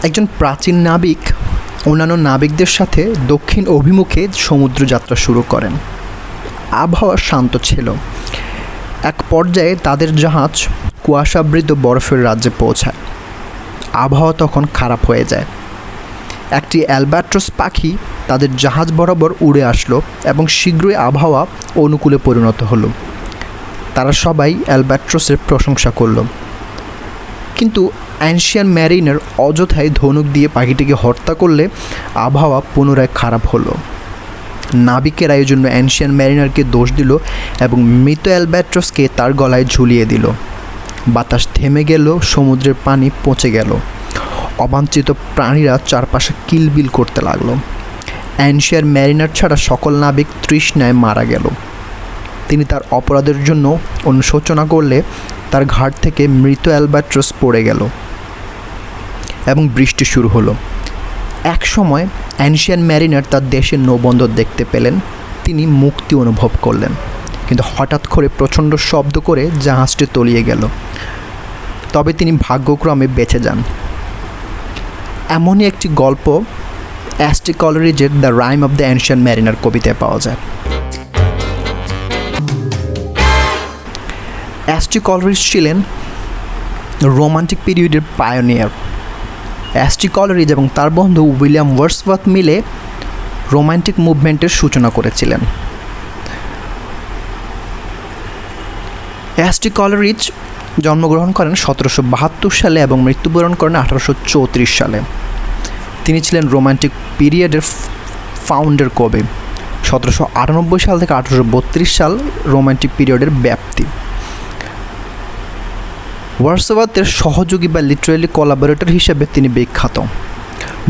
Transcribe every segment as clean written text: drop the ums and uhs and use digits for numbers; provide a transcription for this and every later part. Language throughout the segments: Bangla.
একজন প্রাচীন নাবিক অন্যান্য নাবিকদের সাথে দক্ষিণ অভিমুখে সমুদ্র যাত্রা শুরু করেন। আবহাওয়া শান্ত ছিল। এক পর্যায়ে তাদের জাহাজ কুয়াশাবৃত বরফের রাজ্যে পৌঁছায়। আবহাওয়া তখন খারাপ হয়ে যায়। একটি অ্যালবাট্রস পাখি তাদের জাহাজ বরাবর উড়ে আসলো এবং শীঘ্রই আবহাওয়া অনুকূলে পরিণত হলো। তারা সবাই অ্যালবাট্রসের প্রশংসা করল, কিন্তু অ্যানশিয়ান ম্যারিনার অযথায় ধনুক দিয়ে পাখিটিকে হত্যা করলে আবহাওয়া পুনরায় খারাপ হলো। নাবিকেরা এই জন্য অ্যানশিয়ান ম্যারিনারকে দোষ দিল এবং মৃত অ্যালবাট্রসকে তার গলায় ঝুলিয়ে দিল। বাতাস থেমে গেল, সমুদ্রের পানি পচে গেল, অবাঞ্ছিত প্রাণীরা চারপাশে কিলবিল করতে লাগলো। অ্যানশিয়ান ম্যারিনার ছাড়া সকল নাবিক তৃষ্ণায় মারা গেল। তিনি তার অপরাধের জন্য অনুশোচনা করলে তার ঘাট থেকে মৃত অ্যালবাট্রস পড়ে গেল এবং বৃষ্টি শুরু হলো। এক সময় অ্যানশিয়ান ম্যারিনার তার দেশের নৌবন্দর দেখতে পেলেন। তিনি মুক্তি অনুভব করলেন, কিন্তু হঠাৎ করে প্রচণ্ড শব্দ করে জাহাজটি তলিয়ে গেল। তবে তিনি ভাগ্যক্রমে বেঁচে যান। এমনই একটি গল্প কলেরিজের the rhyme of the ancient mariner কবিতায় পাওয়া যায়। কলেরিজ ছিলেন রোমান্টিক পিরিয়ডের পায়োনিয়ার। কলেরিজ এবং তার বন্ধু উইলিয়াম ওয়ার্ডসওয়ার্থ মিলে রোমান্টিক মুভমেন্টের সূচনা করেছিলেন। কলেরিজ জন্মগ্রহণ করেন 1772 সালে এবং মৃত্যুবরণ করেন 1834 সালে। তিনি ছিলেন রোমান্টিক পিরিয়ডের ফাউন্ডার কবি। 1798 সাল থেকে 1832 সাল রোমান্টিক পিরিয়ডের ব্যাপ্তি। ওয়ার্ডসওয়ার্থের সহযোগী বা লিটারেলি কোলাবোরেটর হিসেবে তিনি বিখ্যাত।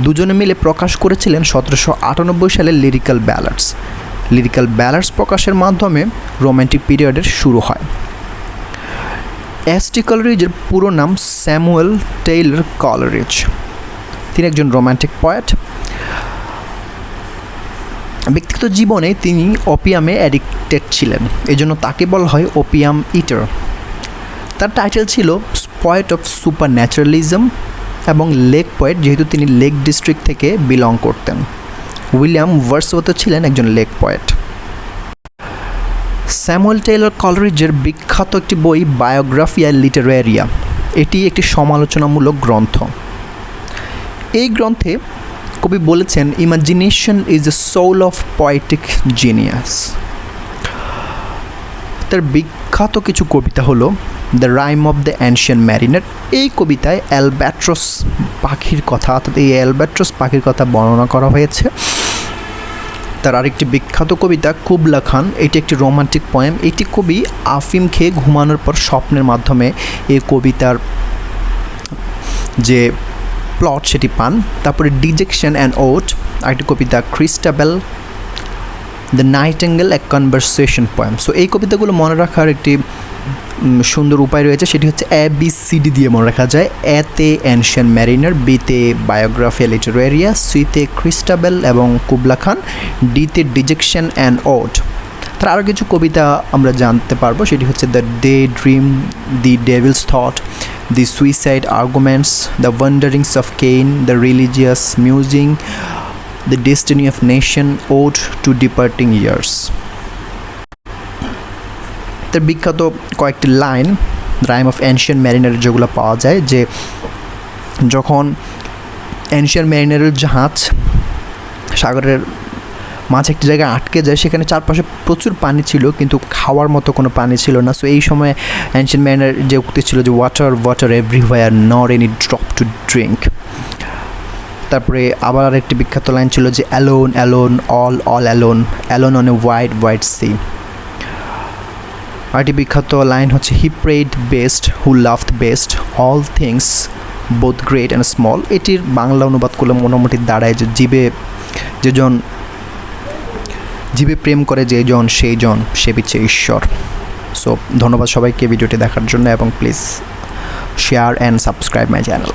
দুজনে মিলে প্রকাশ করেছিলেন 1798 সালে লিরিক্যাল ব্যালাডস প্রকাশের মাধ্যমে রোমান্টিক পিরিয়ডের শুরু হয়। কলেরিজের পুরো নাম স্যামুয়েল টেইলর কলেরিজ। তিনি একজন রোমান্টিক পয়েট। ব্যক্তিগত জীবনে তিনি ওপিয়ামে অ্যাডিক্টেড ছিলেন, এজন্য তাকে বলা হয় ওপিয়াম ইটার। তার টাইটেল ছিল পয়েট অফ সুপার ন্যাচারালিজম এবং লেক পয়েট, যেহেতু তিনি লেক ডিস্ট্রিক্ট থেকে বিলং করতেন। উইলিয়াম ওয়ার্ডসওয়ার্থ ছিলেন একজন লেক পয়েট। স্যামুয়েল টেইলর কলেরিজের বিখ্যাত একটি বই বায়োগ্রাফিয়া লিটারেরিয়া। এটি একটি সমালোচনামূলক গ্রন্থ। এই গ্রন্থে কবি বলেছেন, imagination is the soul of poetic genius. তার বিখ্যাত কিছু কবিতা হলো the rhyme of the ancient mariner. এই কবিতায় অ্যালবাট্রস পাখির কথা, অর্থাৎ এই অ্যালবাট্রস পাখির কথা বর্ণনা করা হয়েছে। তার আরেকটি বিখ্যাত কবিতা কুবলা খান, এটি একটি রোমান্টিক পোয়েম। এটি কবি আফিম খেয়ে ঘুমানোর পর স্বপ্নের মাধ্যমে এই কবিতার যে প্লট সেটি পান। তারপরে ডিজেকশন অ্যান্ড ওট, আরেকটি কবিতা Christabel, the nightingale, a conversation poem. So এই কবিতাগুলো মনে রাখার একটি সুন্দর উপায় রয়েছে, সেটি হচ্ছে ABCD দিয়ে মনে রাখা যায়। এতে অ্যানশিয়ান ম্যারিনার, বিতে বায়োগ্রাফিয়া লিটারেরিয়া, সিতে ক্রিস্টাবেল এবং কুবলা খান, ডিতে ডিজেকশন অ্যান্ড ওট। তার আরও কিছু কবিতা আমরা জানতে পারবো, সেটি হচ্ছে the day dream, the devil's thought, the suicide arguments, the wanderings of Cain, the religious musing, the destiny of nation, ode to departing years. তার বিখ্যাত কয়েকটি line rime of ancient mariner যেগুলো পাওয়া যায়, যে যখন অ্যানশিয়ান ম্যারিনারের জাহাজ সাগরের মাঝে একটি জায়গায় আটকে যায়, সেখানে চারপাশে প্রচুর পানি ছিল কিন্তু খাওয়ার মতো কোনো পানি ছিল না। সো এই সময় অ্যানশিয়ান ম্যারিনার যে উক্তি ছিল যে water everywhere, not any drop to drink. তারপরে আবার আরেকটি বিখ্যাত লাইন ছিল যে alone all alone on a white sea. আরেকটি বিখ্যাত লাইন হচ্ছে he prayed best who loved best, all things both great and small. এটির বাংলা অনুবাদ করলে মোটামুটি দাঁড়ায় যে জীবে প্রেম করে যেজন সেইজন সেবিছে ঈশ্বর। সো ধন্যবাদ সবাইকে ভিডিওটি দেখার জন্য এবং please share and subscribe my channel.